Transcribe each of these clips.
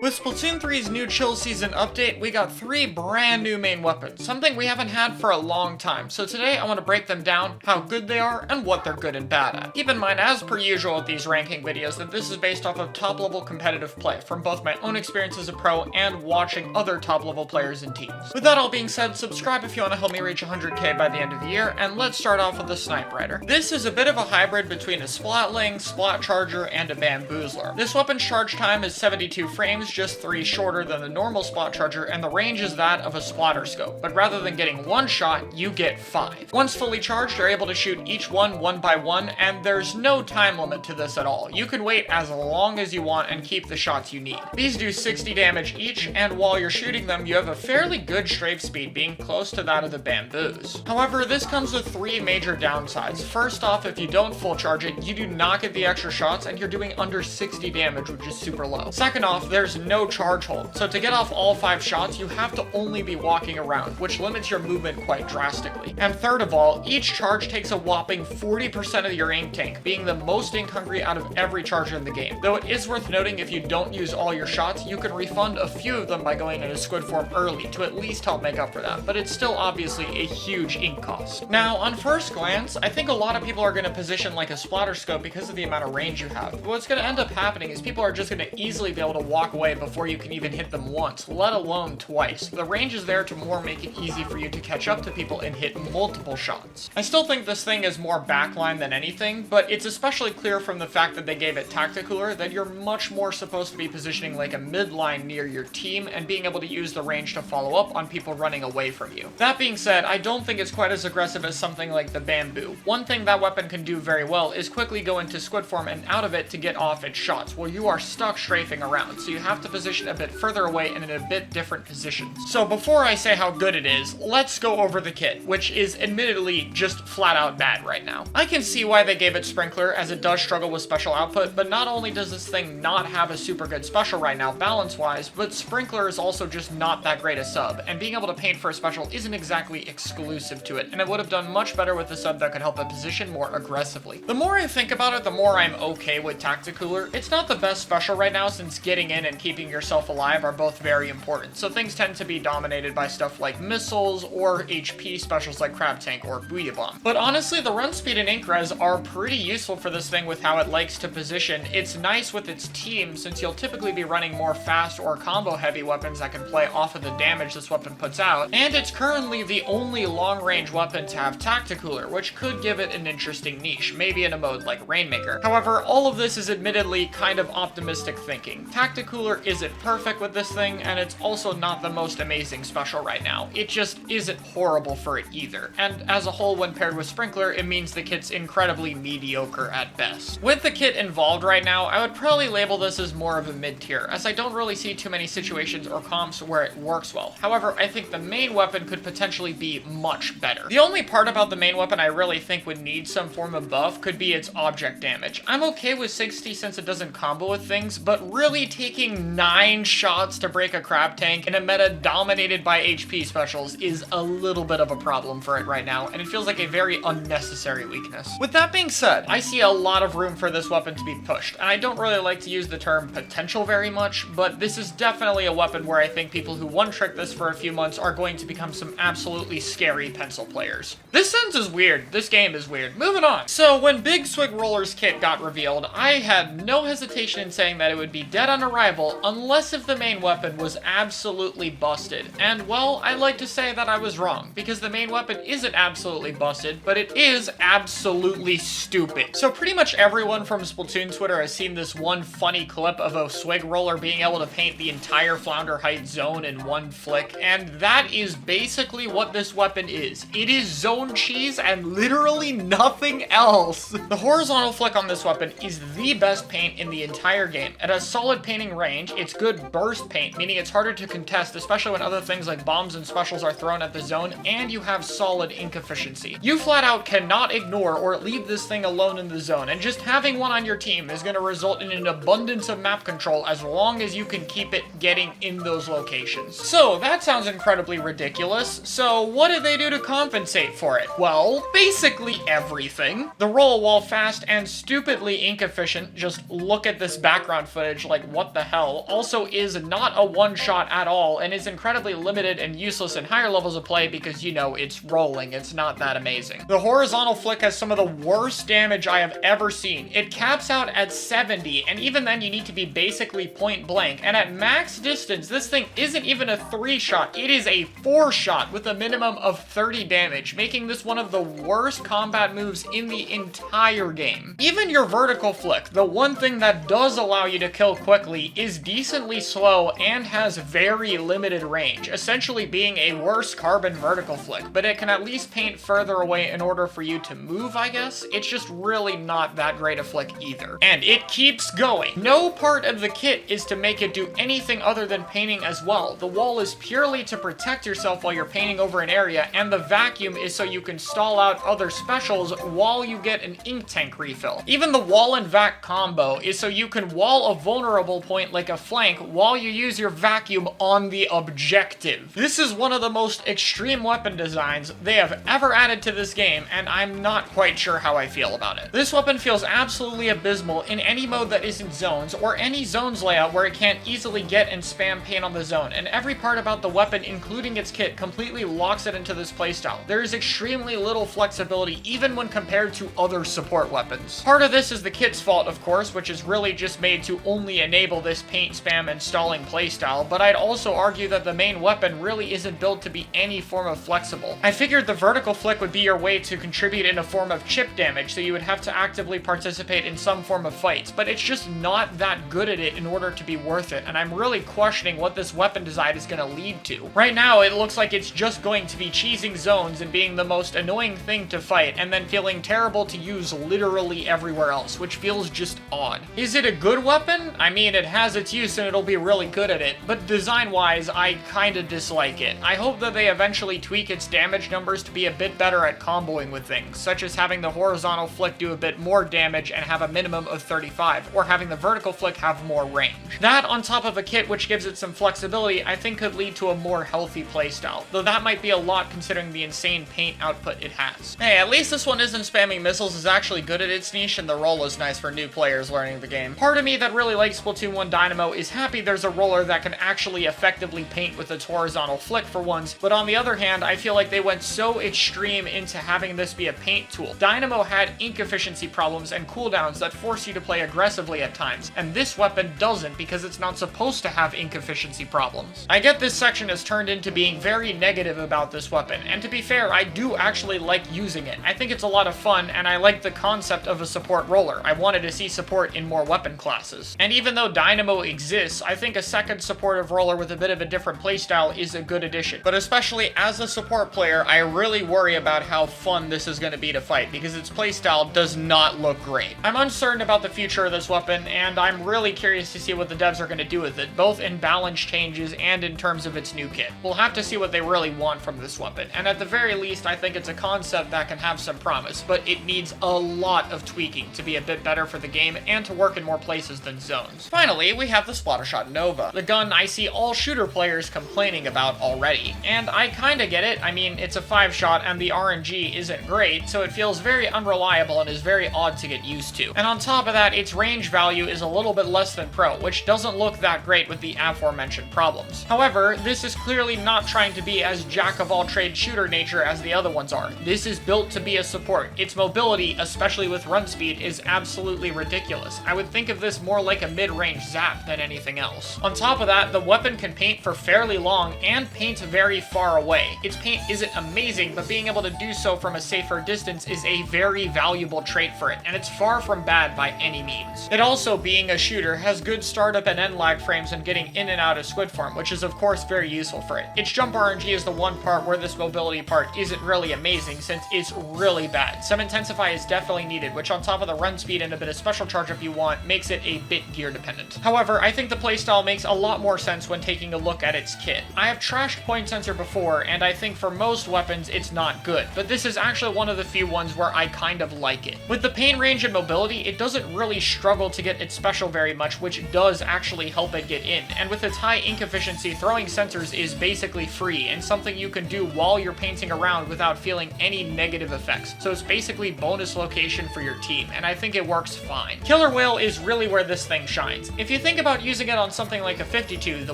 With Splatoon 3's new Chill Season update, we got 3 brand new main weapons, something we haven't had for a long time, so today I want to break them down, how good they are, and what they're good and bad at. Keep in mind, as per usual with these ranking videos, that this is based off of top-level competitive play, from both my own experience as a pro and watching other top-level players and teams. With that all being said, subscribe if you want to help me reach 100k by the end of the year, and let's start off with the Snipewriter. This is a bit of a hybrid between a Splatling, Splat Charger, and a Bamboozler. This weapon's charge time is 72 frames, just 3 shorter than the normal Splat Charger, and the range is that of a splatter scope, but rather than getting 1 shot, you get 5. Once fully charged, you're able to shoot each one by one, and there's no time limit to this at all. You can wait as long as you want and keep the shots you need. These do 60 damage each, and while you're shooting them, you have a fairly good strafe speed, being close to that of the Bamboos. However, this comes with 3 major downsides. First off, if you don't full charge it, you do not get the extra shots, and you're doing under 60 damage, which is super low. Second off, there's no charge hold, so to get off all 5 shots, you have to only be walking around, which limits your movement quite drastically. And third of all, each charge takes a whopping 40% of your ink tank, being the most ink hungry out of every charger in the game. Though it is worth noting, if you don't use all your shots, you can refund a few of them by going into squid form early to at least help make up for that, but it's still obviously a huge ink cost. Now, on first glance, I think a lot of people are going to position like a splatter scope because of the amount of range you have. But what's going to end up happening is people are just going to easily be able to walk away before you can even hit them once, let alone twice. The range is there to more make it easy for you to catch up to people and hit multiple shots. I still think this thing is more backline than anything, but it's especially clear from the fact that they gave it Tacticooler that you're much more supposed to be positioning like a midline near your team and being able to use the range to follow up on people running away from you. That being said, I don't think it's quite as aggressive as something like the Bamboo. One thing that weapon can do very well is quickly go into squid form and out of it to get off its shots, where you are stuck strafing around, so you have to position a bit further away and in a bit different positions. So before I say how good it is, let's go over the kit, which is admittedly just flat out bad right now. I can see why they gave it Sprinkler, as it does struggle with special output, but not only does this thing not have a super good special right now balance-wise, but Sprinkler is also just not that great a sub, and being able to paint for a special isn't exactly exclusive to it, and it would have done much better with a sub that could help it position more aggressively. The more I think about it, the more I'm okay with Tacticooler. It's not the best special right now, since getting in and keeping yourself alive are both very important, so things tend to be dominated by stuff like missiles or HP specials like Crab Tank or Booyah Bomb. But honestly, the run speed and ink res are pretty useful for this thing with how it likes to position. It's nice with its team, since you'll typically be running more fast or combo heavy weapons that can play off of the damage this weapon puts out, and it's currently the only long range weapon to have Tacticooler, which could give it an interesting niche, maybe in a mode like Rainmaker. However, all of this is admittedly kind of optimistic thinking. Tacticooler isn't perfect with this thing, and it's also not the most amazing special right now. It just isn't horrible for it either, and as a whole, when paired with Sprinkler, it means the kit's incredibly mediocre at best. With the kit involved right now, I would probably label this as more of a mid-tier, as I don't really see too many situations or comps where it works well. However, I think the main weapon could potentially be much better. The only part about the main weapon I really think would need some form of buff could be its object damage. I'm okay with 60 since it doesn't combo with things, but really taking 9 shots to break a Crab Tank in a meta dominated by HP specials is a little bit of a problem for it right now, and it feels like a very unnecessary weakness. With that being said, I see a lot of room for this weapon to be pushed, and I don't really like to use the term potential very much, but this is definitely a weapon where I think people who one-trick this for a few months are going to become some absolutely scary pencil players. This sentence is weird. This game is weird. Moving on. So when Big Swig Roller's kit got revealed, I had no hesitation in saying that it would be dead on arrival unless if the main weapon was absolutely busted. And well, I like to say that I was wrong, because the main weapon isn't absolutely busted, but it is absolutely stupid. So pretty much everyone from Splatoon Twitter has seen this one funny clip of a Swig Roller being able to paint the entire Flounder Heights zone in one flick, and that is basically what this weapon is. It is zone cheese and literally nothing else. The horizontal flick on this weapon is the best paint in the entire game. It has solid painting range, it's good burst paint, meaning it's harder to contest, especially when other things like bombs and specials are thrown at the zone, and you have solid ink efficiency. You flat out cannot ignore or leave this thing alone in the zone, and just having one on your team is going to result in an abundance of map control as long as you can keep it getting in those locations. So that sounds incredibly ridiculous. So what did they do to compensate for it? Well, basically everything. The roll, while fast and stupidly ink efficient, just look at this background footage like what the hell, well also is not a one-shot at all and is incredibly limited and useless in higher levels of play because, you know, it's rolling. It's not that amazing. The horizontal flick has some of the worst damage I have ever seen. It caps out at 70, and even then you need to be basically point blank. And at max distance, this thing isn't even a 3-shot. It is a 4-shot with a minimum of 30 damage, making this one of the worst combat moves in the entire game. Even your vertical flick, the one thing that does allow you to kill quickly, is decently slow and has very limited range, essentially being a worse carbon vertical flick, but it can at least paint further away in order for you to move, I guess. It's just really not that great a flick either. And it keeps going. No part of the kit is to make it do anything other than painting as well. The wall is purely to protect yourself while you're painting over an area, and the vacuum is so you can stall out other specials while you get an ink tank refill. Even the wall and vac combo is so you can wall a vulnerable point like a flank while you use your vacuum on the objective. This is one of the most extreme weapon designs they have ever added to this game, and I'm not quite sure how I feel about it. This weapon feels absolutely abysmal in any mode that isn't zones, or any zones layout where it can't easily get and spam paint on the zone, and every part about the weapon, including its kit, completely locks it into this playstyle. There is extremely little flexibility even when compared to other support weapons. Part of this is the kit's fault, of course, which is really just made to only enable this paint spam and stalling playstyle, but I'd also argue that the main weapon really isn't built to be any form of flexible. I figured the vertical flick would be your way to contribute in a form of chip damage, so you would have to actively participate in some form of fights, but it's just not that good at it in order to be worth it, and I'm really questioning what this weapon design is going to lead to. Right now, it looks like it's just going to be cheesing zones and being the most annoying thing to fight, and then feeling terrible to use literally everywhere else, which feels just odd. Is it a good weapon? I mean, it has its use and it'll be really good at it, but design-wise, I kinda dislike it. I hope that they eventually tweak its damage numbers to be a bit better at comboing with things, such as having the horizontal flick do a bit more damage and have a minimum of 35, or having the vertical flick have more range. That, on top of a kit which gives it some flexibility, I think could lead to a more healthy playstyle, though that might be a lot considering the insane paint output it has. Hey, at least this one isn't spamming missiles, is actually good at its niche, and the roll is nice for new players learning the game. Part of me that really likes Splatoon 1 Dynamo is happy there's a roller that can actually effectively paint with its horizontal flick for once, but on the other hand, I feel like they went so extreme into having this be a paint tool. Dynamo had ink efficiency problems and cooldowns that force you to play aggressively at times, and this weapon doesn't because it's not supposed to have ink efficiency problems. I get this section has turned into being very negative about this weapon, and to be fair, I do actually like using it. I think it's a lot of fun, and I like the concept of a support roller. I wanted to see support in more weapon classes. And even though Dynamo exists, I think a second supportive roller with a bit of a different playstyle is a good addition. But especially as a support player, I really worry about how fun this is going to be to fight, because its playstyle does not look great. I'm uncertain about the future of this weapon, and I'm really curious to see what the devs are going to do with it, both in balance changes and in terms of its new kit. We'll have to see what they really want from this weapon, and at the very least, I think it's a concept that can have some promise, but it needs a lot of tweaking to be a bit better for the game and to work in more places than zones. Finally, we have the Splattershot Nova, the gun I see all shooter players complaining about already. And I kinda get it. I mean, it's a 5-shot and the RNG isn't great, so it feels very unreliable and is very odd to get used to. And on top of that, its range value is a little bit less than Pro, which doesn't look that great with the aforementioned problems. However, this is clearly not trying to be as jack-of-all-trades shooter nature as the other ones are. This is built to be a support. Its mobility, especially with run speed, is absolutely ridiculous. I would think of this more like a mid-range zap than anything else. On top of that, the weapon can paint for fairly long and paint very far away. Its paint isn't amazing, but being able to do so from a safer distance is a very valuable trait for it, and it's far from bad by any means. It also, being a shooter, has good startup and end lag frames and getting in and out of squid farm, which is of course very useful for it. Its jump RNG is the one part where this mobility part isn't really amazing, since it's really bad. Some intensify is definitely needed, which on top of the run speed and a bit of special charge if you want, makes it a bit gear dependent. However, I think the playstyle makes a lot more sense when taking a look at its kit. I have trashed point sensor before, and I think for most weapons it's not good, but this is actually one of the few ones where I kind of like it. With the paint range and mobility, it doesn't really struggle to get its special very much, which does actually help it get in, and with its high ink efficiency, throwing sensors is basically free, and something you can do while you're painting around without feeling any negative effects, so it's basically bonus location for your team, and I think it works fine. Killer Whale is really where this thing shines. If you think about using it on something like a 52, the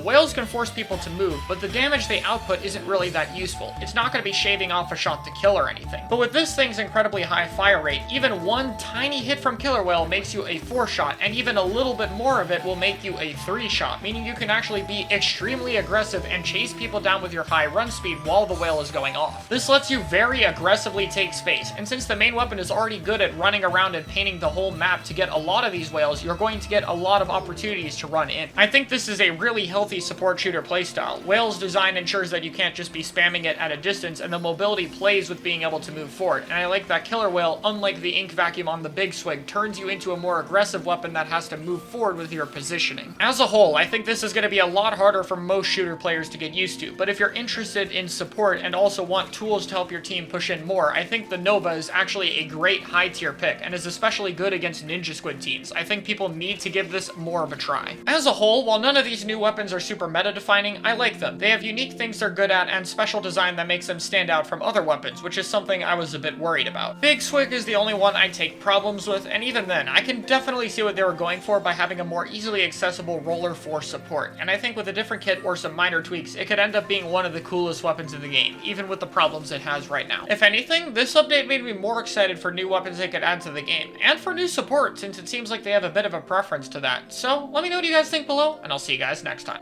whales can force people to move, but the damage they output isn't really that useful. It's not going to be shaving off a shot to kill or anything. But with this thing's incredibly high fire rate, even one tiny hit from Killer Whale makes you a 4-shot, and even a little bit more of it will make you a 3-shot, meaning you can actually be extremely aggressive and chase people down with your high run speed while the whale is going off. This lets you very aggressively take space, and since the main weapon is already good at running around and painting the whole map to get a lot of these whales, you're going to get a lot of opportunities to run in. I think this is a really healthy support shooter playstyle. Whale's design ensures that you can't just be spamming it at a distance, and the mobility plays with being able to move forward, and I like that Killer Whale, unlike the ink vacuum on the Big Swig, turns you into a more aggressive weapon that has to move forward with your positioning. As a whole, I think this is going to be a lot harder for most shooter players to get used to, but if you're interested in support and also want tools to help your team push in more, I think the Nova is actually a great high-tier pick, and is especially good against Ninja Squid teams. I think people need to give this more of a try. As a whole, while none of these new weapons are super meta-defining, I like them. They have unique things they're good at, and special design that makes them stand out from other weapons, which is something I was a bit worried about. Big Swig is the only one I take problems with, and even then, I can definitely see what they were going for by having a more easily accessible roller for support, and I think with a different kit or some minor tweaks, it could end up being one of the coolest weapons in the game, even with the problems it has right now. If anything, this update made me more excited for new weapons they could add to the game, and for new support, since it seems like they have a bit of a preference to that. So, let me know what you guys think below, and I'll see you guys next time.